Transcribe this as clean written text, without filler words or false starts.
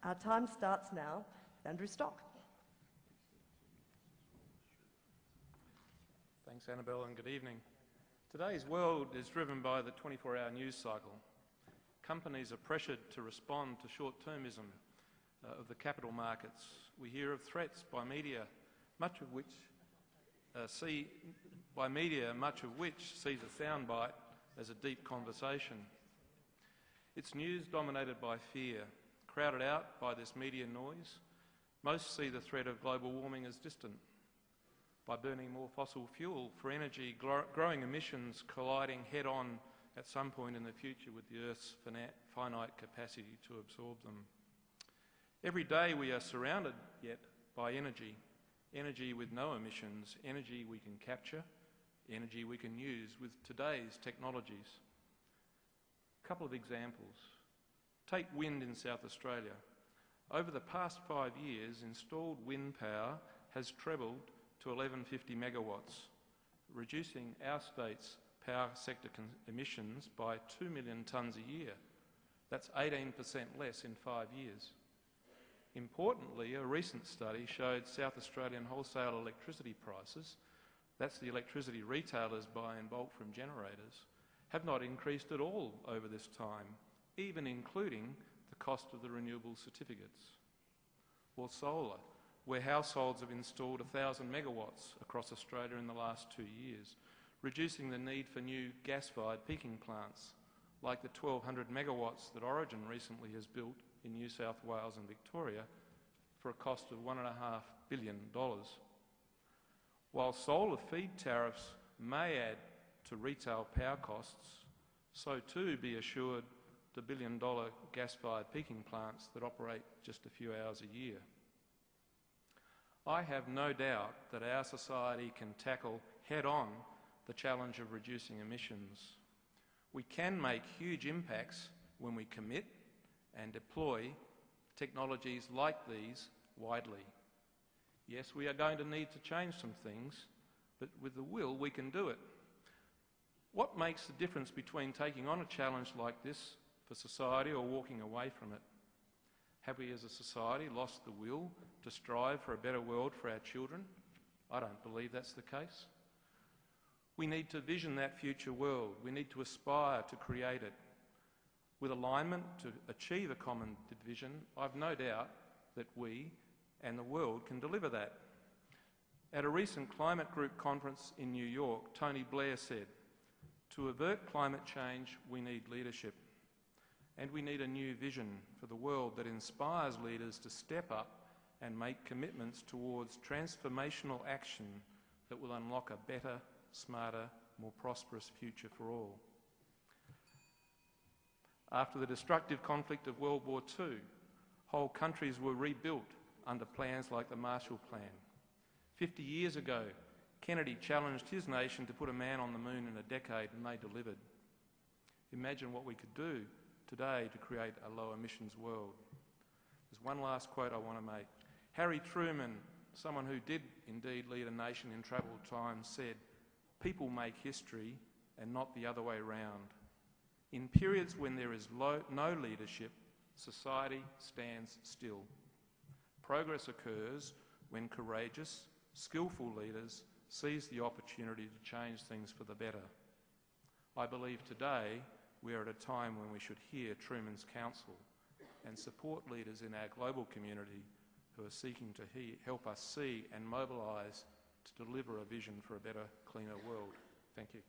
Our time starts now. Andrew Stock. Thanks, Annabelle, and good evening. Today's world is driven by the 24-hour news cycle. Companies are pressured to respond to short-termism of the capital markets. We hear of threats by media, much of which sees a soundbite as a deep conversation. It's news dominated by fear, crowded out by this media noise. Most see the threat of global warming as distant. By burning more fossil fuel for energy, growing emissions colliding head-on at some point in the future with the Earth's finite capacity to absorb them. Every day we are surrounded yet by energy, energy with no emissions, energy we can capture, energy we can use with today's technologies. A couple of examples. Take wind in South Australia. Over the past 5 years, installed wind power has trebled to 1150 megawatts, reducing our state's power sector emissions by 2 million tonnes a year. That's 18% less in 5 years. Importantly, a recent study showed South Australian wholesale electricity prices, that's the electricity retailers buy in bulk from generators, have not increased at all over this time, even including the cost of the renewable certificates. Or solar, where households have installed 1,000 megawatts across Australia in the last 2 years, reducing the need for new gas-fired peaking plants, like the 1,200 megawatts that Origin recently has built in New South Wales and Victoria for a cost of $1.5 billion. While solar feed tariffs may add to retail power costs, so too be assured the billion-dollar gas-fired peaking plants that operate just a few hours a year. I have no doubt that our society can tackle head-on the challenge of reducing emissions. We can make huge impacts when we commit and deploy technologies like these widely. Yes, we are going to need to change some things, but with the will, we can do it. What makes the difference between taking on a challenge like this for society or walking away from it? Have we as a society lost the will to strive for a better world for our children? I don't believe that's the case. We need to vision that future world. We need to aspire to create it. With alignment to achieve a common vision, I've no doubt that we and the world can deliver that. At a recent climate group conference in New York, Tony Blair said, "To avert climate change, we need leadership. And we need a new vision for the world that inspires leaders to step up and make commitments towards transformational action that will unlock a better, smarter, more prosperous future for all." After the destructive conflict of World War II, whole countries were rebuilt under plans like the Marshall Plan. 50 years ago, Kennedy challenged his nation to put a man on the moon in a decade, and they delivered. Imagine what we could do today to create a low emissions world. There's one last quote I want to make. Harry Truman, someone who did indeed lead a nation in troubled times, said, "People make history and not the other way round. In periods when there is no leadership, society stands still. Progress occurs when courageous, skillful leaders seize the opportunity to change things for the better." I believe today we are at a time when we should hear Truman's counsel and support leaders in our global community who are seeking to help us see and mobilise to deliver a vision for a better, cleaner world. Thank you.